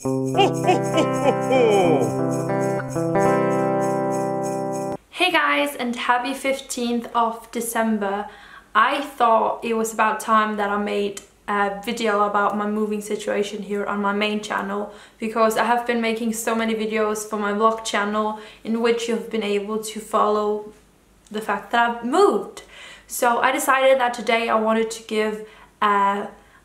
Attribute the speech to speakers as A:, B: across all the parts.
A: Hey guys, and happy 15th of December. I thought it was about time that I made a video about my moving situation here on my main channel, because I have been making so many videos for my vlog channel in which you've been able to follow the fact that I've moved. So I decided that today I wanted to give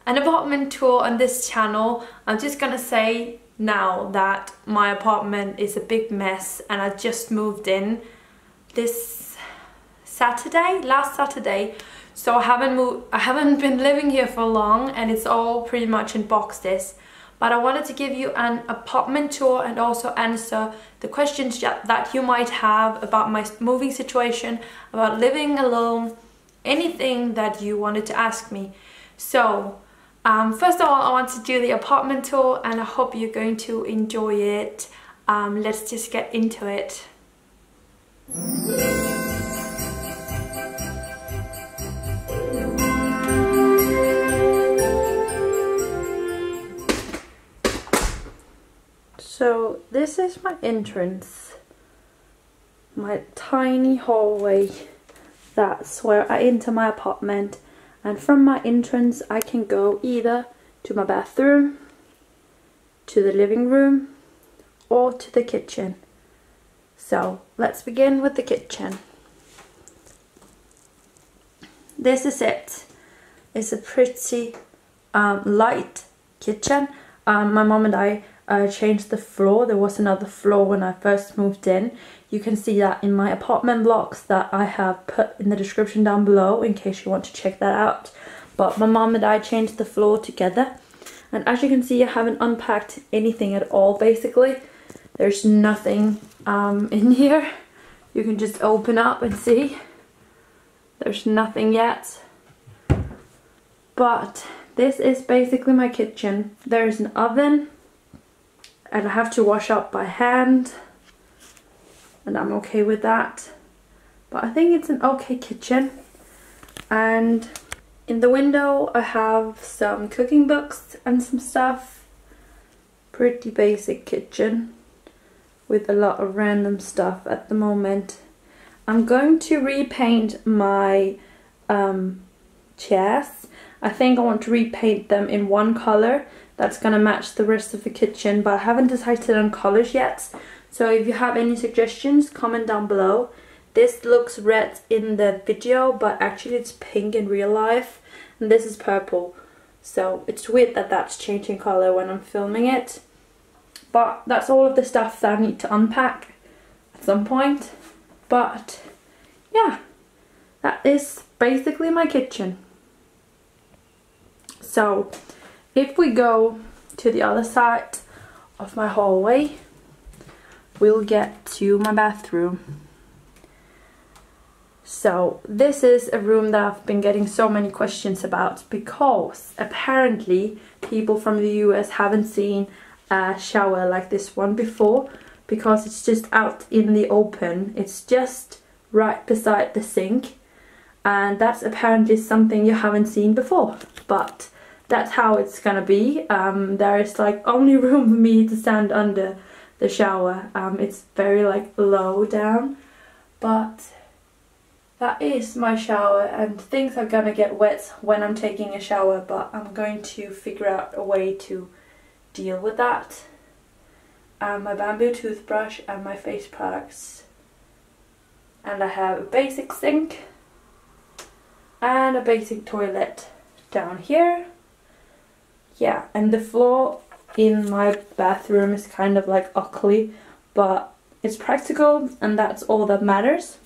A: an apartment tour on this channel. I'm just gonna say now that my apartment is a big mess and I just moved in this last Saturday. So I haven't been living here for long, and it's all pretty much in boxes. But I wanted to give you an apartment tour and also answer the questions that you might have about my moving situation, about living alone, anything that you wanted to ask me. So first of all, I want to do the apartment tour and I hope you're going to enjoy it. Let's just get into it. So this is my entrance, my tiny hallway. That's where I enter my apartment, and from my entrance I can go either to my bathroom, to the living room, or to the kitchen. So let's begin with the kitchen. This is it. It's a pretty light kitchen. My mom and I changed the floor. There was another floor when I first moved in. You can see that in my apartment vlogs that I have put in the description down below in case you want to check that out. But my mom and I changed the floor together, and as you can see I haven't unpacked anything at all basically. There's nothing in here. You can just open up and see. There's nothing yet. But this is basically my kitchen. There's an oven, and I have to wash up by hand, and I'm okay with that. But I think it's an okay kitchen. And in the window I have some cooking books and some stuff. Pretty basic kitchen with a lot of random stuff at the moment. I'm going to repaint my chairs. I think I want to repaint them in one color that's gonna match the rest of the kitchen, but I haven't decided on colors yet. So if you have any suggestions, comment down below. This looks red in the video, but actually it's pink in real life, and this is purple. So it's weird that that's changing color when I'm filming it. But that's all of the stuff that I need to unpack at some point. But yeah, that is basically my kitchen. So if we go to the other side of my hallway, we'll get to my bathroom. So this is a room that I've been getting so many questions about, because apparently people from the US haven't seen a shower like this one before, because it's just out in the open. It's just right beside the sink, and that's apparently something you haven't seen before. But that's how it's gonna be. There is like only room for me to stand under the shower. It's very like low down, but that is my shower, and things are gonna get wet when I'm taking a shower, but I'm going to figure out a way to deal with that. My bamboo toothbrush and my face products, and I have a basic sink and a basic toilet down here. Yeah, and the floor in my bathroom is kind of like ugly, but it's practical, and that's all that matters.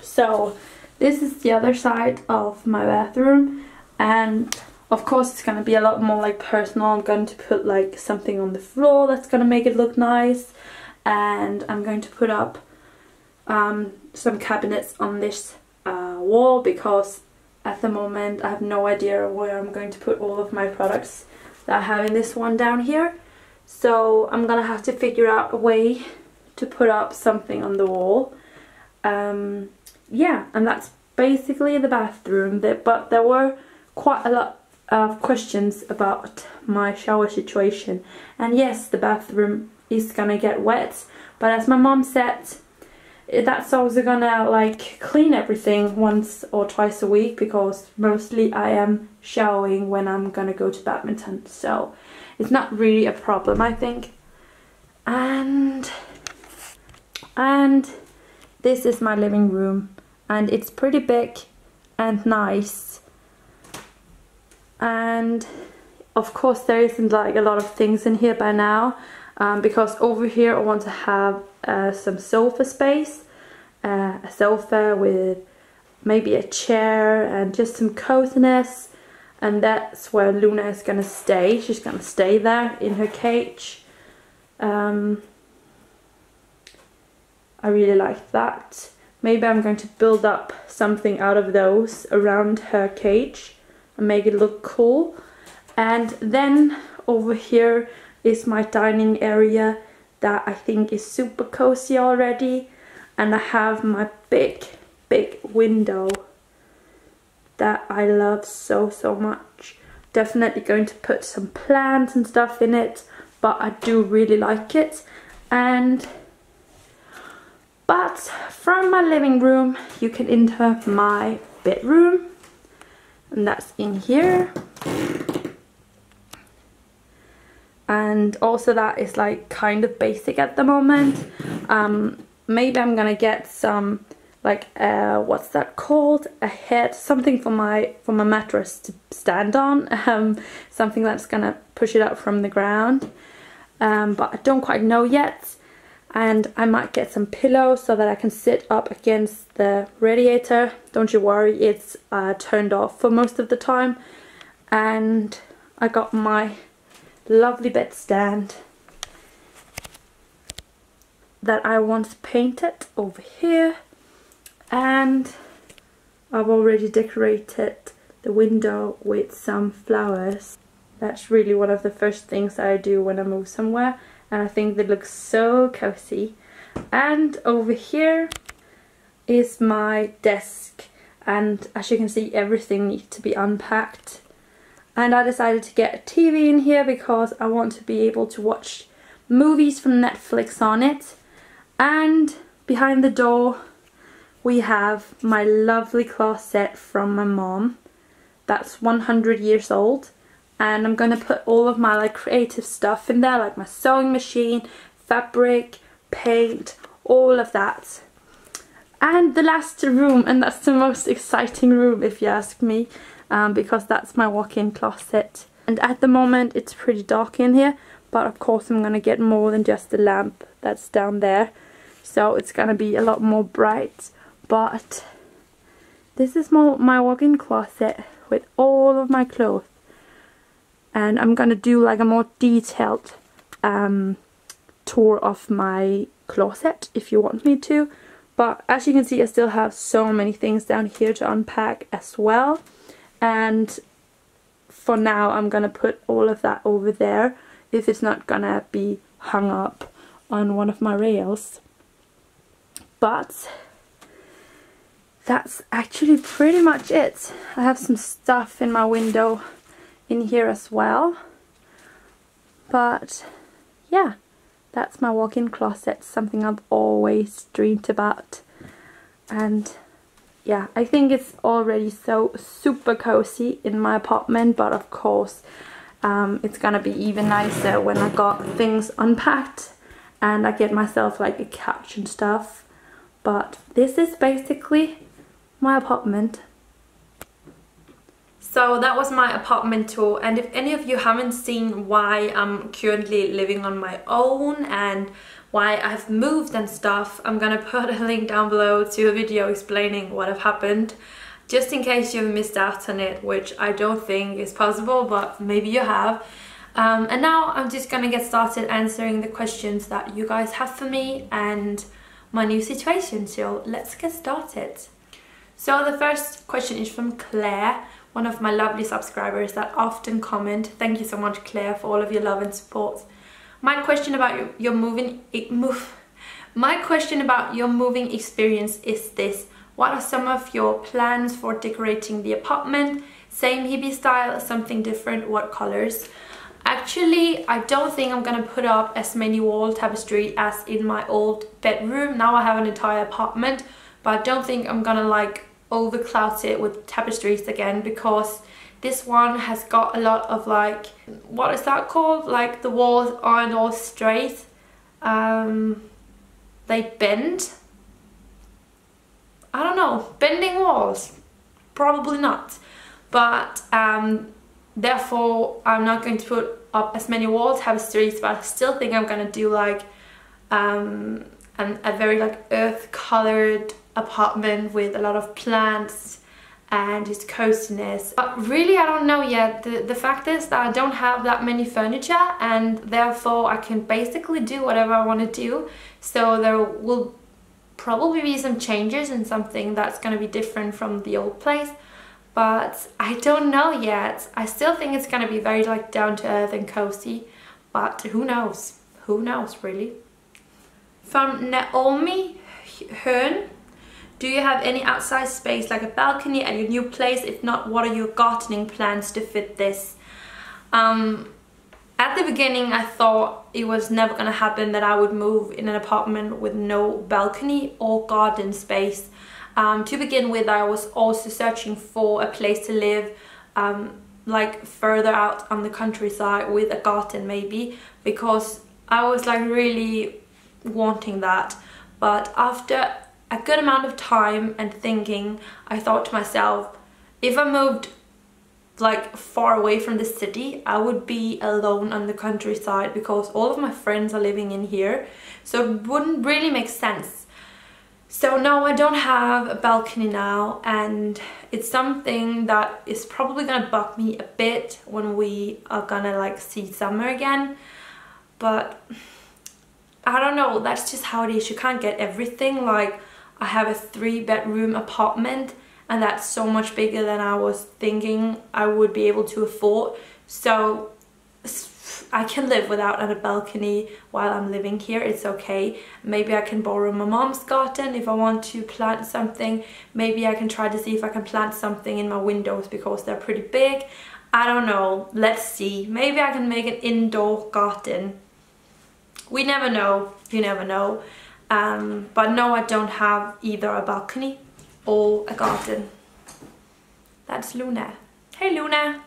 A: So this is the other side of my bathroom, and of course it's gonna be a lot more like personal. I'm going to put like something on the floor that's gonna make it look nice, and I'm going to put up some cabinets on this wall, because at the moment I have no idea where I'm going to put all of my products that I have in this one down here. So I'm gonna have to figure out a way to put up something on the wall. Yeah, and that's basically the bathroom. But there were quite a lot questions about my shower situation. And yes, the bathroom is gonna get wet, but as my mom said, that's also gonna like clean everything once or twice a week, because mostly I am showering when I'm gonna go to badminton, so it's not really a problem, I think. And this is my living room, and it's pretty big and nice. And of course there isn't like a lot of things in here by now, because over here I want to have some sofa space, a sofa with maybe a chair and just some coziness, and that's where Luna is gonna stay. She's gonna stay there in her cage. I really like that. Maybe I'm going to build up something out of those around her cage and make it look cool. And then over here is my dining area that I think is super cozy already, and I have my big window that I love so much. Definitely going to put some plants and stuff in it, but I do really like it. But from my living room you can enter my bedroom, and that's in here. And also that is like kind of basic at the moment. Maybe I'm gonna get some like what's that called, a head, something for my mattress to stand on, something that's gonna push it up from the ground, but I don't quite know yet. And I might get some pillows so that I can sit up against the radiator. Don't you worry, it's turned off for most of the time. And I got my lovely bed stand that I once painted over here, and I've already decorated the window with some flowers. That's really one of the first things I do when I move somewhere, and I think they look so cozy. And over here is my desk, and as you can see everything needs to be unpacked. And I decided to get a TV in here because I want to be able to watch movies from Netflix on it. And behind the door we have my lovely closet from my mom. That's 100 years old. And I'm gonna put all of my like creative stuff in there, like my sewing machine, fabric, paint, all of that. And the last room, and that's the most exciting room if you ask me, because that's my walk-in closet. And at the moment it's pretty dark in here, but of course I'm gonna get more than just the lamp that's down there, so it's gonna be a lot more bright. But this is my walk-in closet with all of my clothes. And I'm gonna do like a more detailed tour of my closet if you want me to. But as you can see, I still have so many things down here to unpack as well. And for now I'm gonna put all of that over there if it's not gonna be hung up on one of my rails. But that's actually pretty much it. I have some stuff in my window in here as well, but yeah, that's my walk-in closet, something I've always dreamed about. And yeah, I think it's already so super cozy in my apartment, but of course it's gonna be even nicer when I got things unpacked and I get myself like a couch and stuff. But this is basically my apartment. So that was my apartment tour, and if any of you haven't seen why I'm currently living on my own and why I've moved and stuff, I'm gonna put a link down below to a video explaining what have happened, just in case you've missed out on it, which I don't think is possible, but maybe you have. And now I'm just gonna get started answering the questions that you guys have for me and my new situation, so let's get started. So the first question is from Claire, one of my lovely subscribers that often comment. Thank you so much, Claire, for all of your love and support. My question about your moving experience is this: what are some of your plans for decorating the apartment Same hippie style, something different. What colors? Actually, I don't think I'm gonna put up as many wall tapestry as in my old bedroom. Now I have an entire apartment, but I don't think I'm gonna like overcloud it with tapestries again, because this one has got a lot of like, what is that called? Like the walls aren't all straight. They bend. I don't know, bending walls? Probably not. But therefore I'm not going to put up as many wall tapestries, but I still think I'm gonna do like a very like earth colored apartment with a lot of plants and just coziness. But really I don't know yet. The fact is that I don't have that many furniture, and therefore I can basically do whatever I want to do. So there will probably be some changes and something that's going to be different from the old place, but I don't know yet. I still think it's going to be very like down to earth and cozy, but who knows? Who knows really? From Naomi Hearn: do you have any outside space like a balcony at your new place? If not, what are your gardening plans to fit this? At the beginning I thought it was never gonna happen that I would move in an apartment with no balcony or garden space. To begin with, I was also searching for a place to live like further out on the countryside with a garden maybe, because I was like really wanting that. But after a good amount of time and thinking, I thought to myself, if I moved like far away from the city, I would be alone on the countryside because all of my friends are living in here, so it wouldn't really make sense. So no, I don't have a balcony now, and it's something that is probably gonna bug me a bit when we are gonna like see summer again. But I don't know, that's just how it is. You can't get everything. Like, I have a 3-bedroom apartment, and that's so much bigger than I was thinking I would be able to afford. So I can live without a balcony while I'm living here. It's okay. Maybe I can borrow my mom's garden if I want to plant something. Maybe I can try to see if I can plant something in my windows because they're pretty big. I don't know. Let's see. Maybe I can make an indoor garden. We never know. You never know. But no, I don't have either a balcony or a garden. That's Luna. Hey Luna!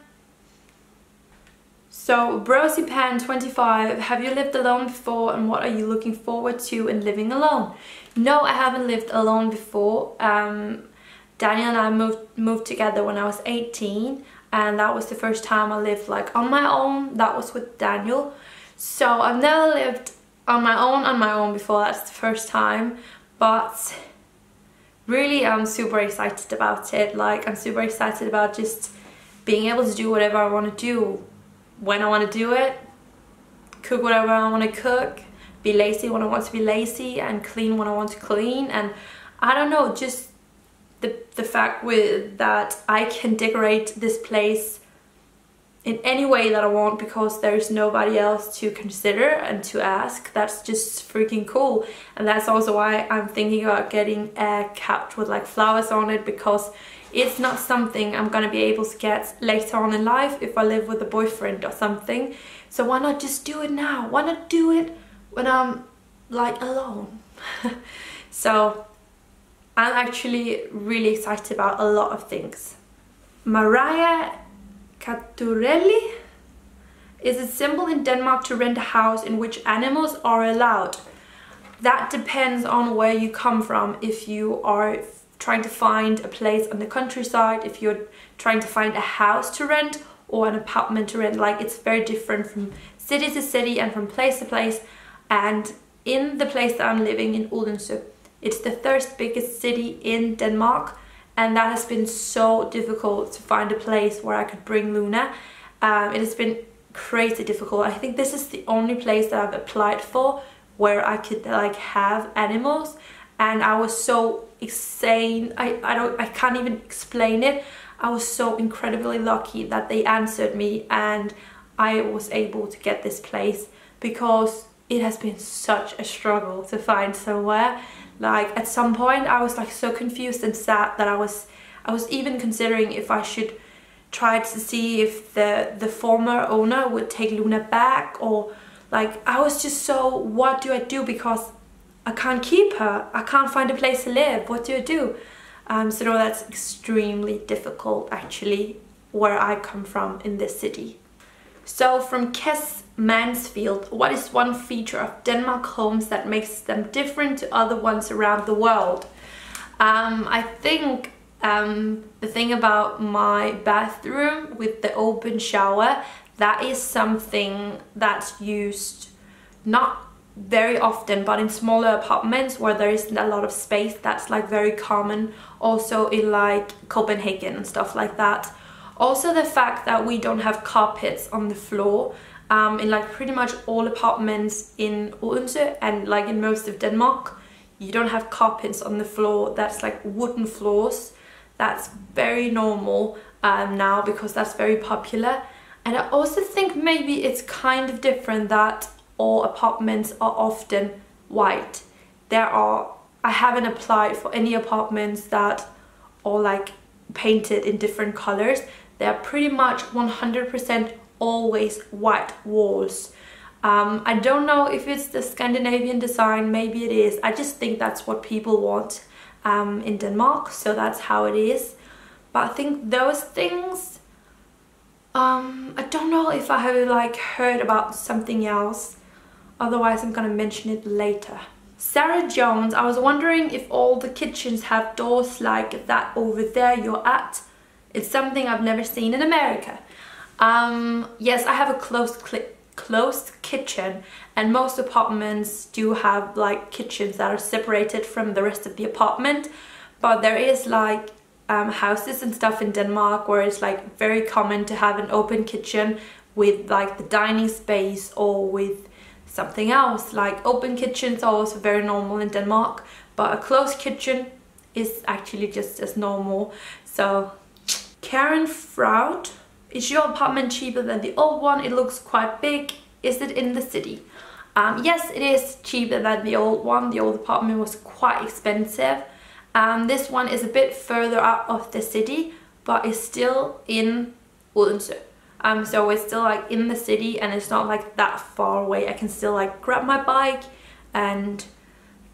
A: So, BrosyPan25, have you lived alone before, and what are you looking forward to in living alone? No, I haven't lived alone before. Daniel and I moved together when I was 18, and that was the first time I lived like on my own. That was with Daniel. So I've never lived on my own before. That's the first time, but really I'm super excited about it. Like, I'm super excited about just being able to do whatever I want to do when I want to do it, cook whatever I want to cook, be lazy when I want to be lazy, and clean when I want to clean. And I don't know, just the fact with that I can decorate this place in any way that I want because there's nobody else to consider and to ask. That's just freaking cool. And that's also why I'm thinking about getting a couch with like flowers on it, because it's not something I'm gonna be able to get later on in life if I live with a boyfriend or something. So why not just do it now? Why not do it when I'm like alone? So I'm actually really excited about a lot of things. Mariah Caturelli: is it simple in Denmark to rent a house in which animals are allowed? That depends on where you come from. If you are trying to find a place on the countryside, if you're trying to find a house to rent or an apartment to rent, like, it's very different from city to city and from place to place. And in the place that I'm living in, Odense, it's the 3rd biggest city in Denmark, and that has been so difficult to find a place where I could bring Luna. It has been crazy difficult. I think this is the only place that I've applied for where I could like have animals, and I was so insane. I can't even explain it. I was so incredibly lucky that they answered me and I was able to get this place, because it has been such a struggle to find somewhere. Like, at some point I was like so confused and sad that I was even considering if I should tried to see if the former owner would take Luna back, or like I was just so, what do I do, because I can't keep her, I can't find a place to live, what do I do? So no, that's extremely difficult actually where I come from in this city. So from Kes Mansfield, what is one feature of Denmark homes that makes them different to other ones around the world? I think the thing about my bathroom with the open shower, that is something that's used not very often, but in smaller apartments where there isn't a lot of space, that's like very common. Also in like Copenhagen and stuff like that. Also the fact that we don't have carpets on the floor in like pretty much all apartments in Odense and like in most of Denmark, you don't have carpets on the floor. That's like wooden floors. That's very normal now because that's very popular. And I also think maybe it's kind of different that all apartments are often white. I haven't applied for any apartments that are like painted in different colors. They're pretty much 100% always white walls. I don't know if it's the Scandinavian design, maybe it is. I just think that's what people want in Denmark, so that's how it is. But I think those things, I don't know if I have like heard about something else. Otherwise I'm gonna mention it later. Sarah Jones, I was wondering if all the kitchens have doors like that over there you're at. It's something I've never seen in America. Yes, I have a closed kitchen, and most apartments do have like kitchens that are separated from the rest of the apartment. But there is like houses and stuff in Denmark where it's like very common to have an open kitchen with like the dining space or with something else. Like open kitchens are also very normal in Denmark, but a closed kitchen is actually just as normal. So Karen Froud, is your apartment cheaper than the old one? It looks quite big. Is it in the city? Yes, it is cheaper than the old one. The old apartment was quite expensive. This one is a bit further out of the city, but it's still in Odense. So it's still like in the city, and it's not like that far away. I can still like grab my bike and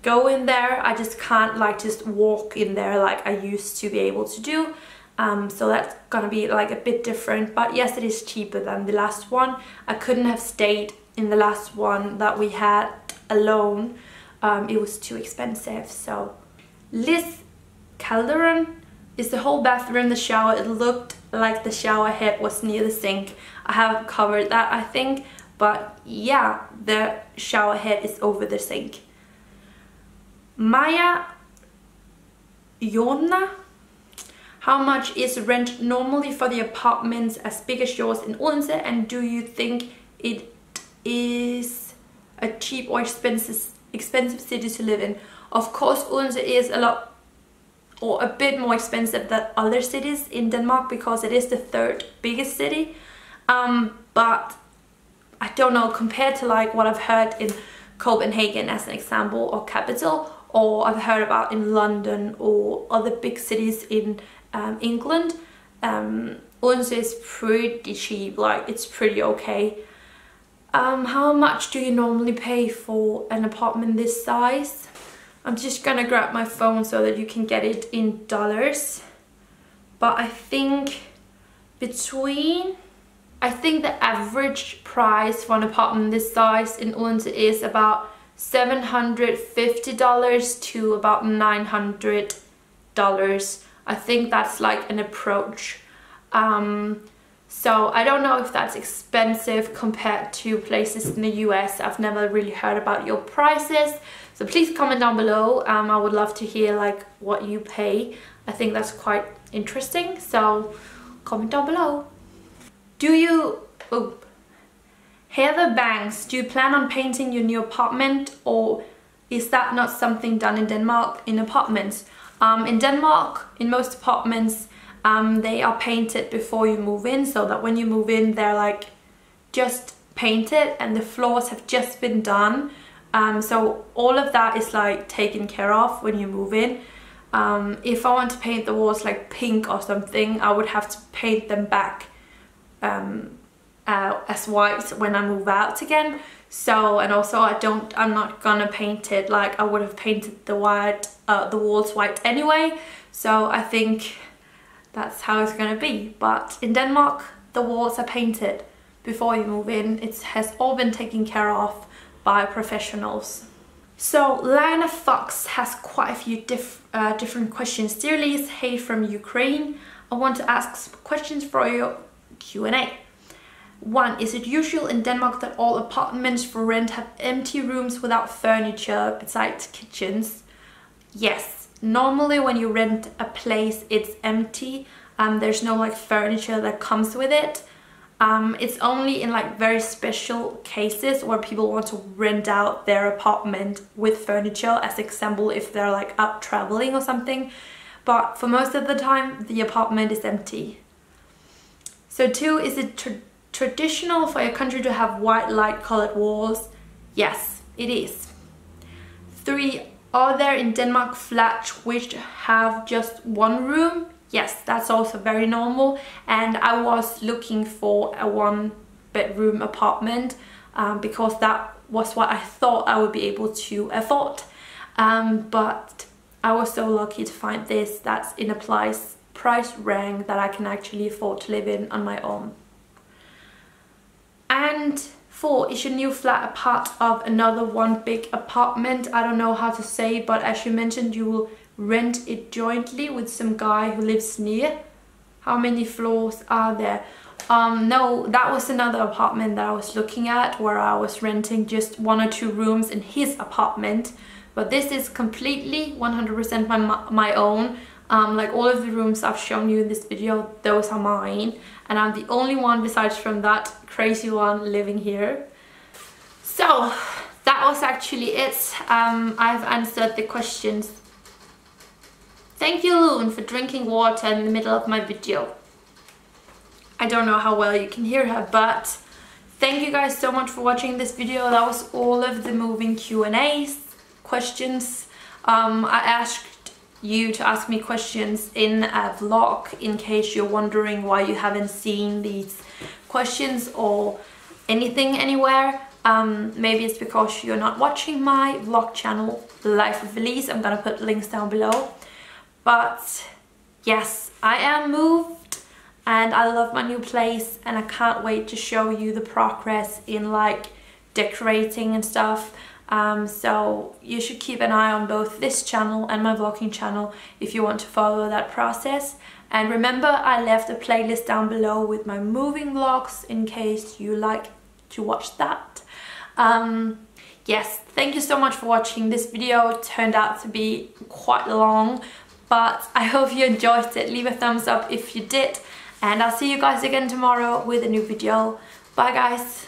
A: go in there. I just can't like just walk in there like I used to be able to do. So that's gonna be like a bit different, but yes, it is cheaper than the last one. I couldn't have stayed in the last one that we had alone. It was too expensive. So Liz Calderon, is the whole bathroom the shower? It looked like the shower head was near the sink. I have covered that, I think, but yeah, the shower head is over the sink. Maya Jonna, how much is rent normally for the apartments as big as yours in Odense, and do you think it is a cheap or expensive city to live in? Of course, Odense is a lot or a bit more expensive than other cities in Denmark because it is the third biggest city. But I don't know, compared to like what I've heard in Copenhagen as an example, or capital, or I've heard about in London or other big cities in England, Odense is pretty cheap, like it's pretty okay. How much do you normally pay for an apartment this size? I'm just gonna grab my phone so that you can get it in dollars. But I think the average price for an apartment this size in Odense is about $750 to about $900. I think that's like an approach. So I don't know if that's expensive compared to places in the US. I've never really heard about your prices. So please comment down below. I would love to hear like what you pay. I think that's quite interesting. So comment down below. Heather Banks, do you plan on painting your new apartment, or is that not something done in Denmark in apartments? In Denmark, in most apartments, they are painted before you move in, so that when you move in, they're like just painted and the floors have just been done. So all of that is like taken care of when you move in. If I want to paint the walls like pink or something, I would have to paint them back as white when I move out again. So, and also I'm not gonna paint it like I would have painted the walls white anyway. So I think that's how it's gonna be. But in Denmark, the walls are painted before you move in. It has all been taken care of by professionals. So Lana Fox has quite a few different questions. Dear Elise, hey from Ukraine. I want to ask some questions for your Q&A. 1. Is it usual in Denmark that all apartments for rent have empty rooms without furniture besides kitchens? Yes. Normally when you rent a place, it's empty. There's no like furniture that comes with it. It's only in like very special cases where people want to rent out their apartment with furniture, as example if they're like out traveling or something. But for most of the time, the apartment is empty. So 2, is it traditional for your country to have white light colored walls? Yes, it is. 3, are there in Denmark flats which have just one room? Yes, that's also very normal, and I was looking for a 1-bedroom apartment because that was what I thought I would be able to afford. But I was so lucky to find this that's in a price rank that I can actually afford to live in on my own. And 4, is your new flat a part of another one big apartment? I don't know how to say, but as you mentioned, you will rent it jointly with some guy who lives near. How many floors are there? No, that was another apartment that I was looking at where I was renting just 1 or 2 rooms in his apartment. But this is completely 100% my own. Like all of the rooms I've shown you in this video, those are mine. And I'm the only one besides from that crazy one living here. So that was actually it. I've answered the questions. Thank you, Loon, for drinking water in the middle of my video. I don't know how well you can hear her, but thank you guys so much for watching this video. That was all of the moving Q&As, questions. I asked you to ask me questions in a vlog in case you're wondering why you haven't seen these questions or anything anywhere. Maybe it's because you're not watching my vlog channel, The Life of Elise. I'm gonna put links down below. But yes, I am moved and I love my new place, and I can't wait to show you the progress in like decorating and stuff. So you should keep an eye on both this channel and my vlogging channel if you want to follow that process. And remember, I left a playlist down below with my moving vlogs in case you like to watch that. Yes, thank you so much for watching. This video turned out to be quite long, but I hope you enjoyed it. Leave a thumbs up if you did, and I'll see you guys again tomorrow with a new video. Bye guys.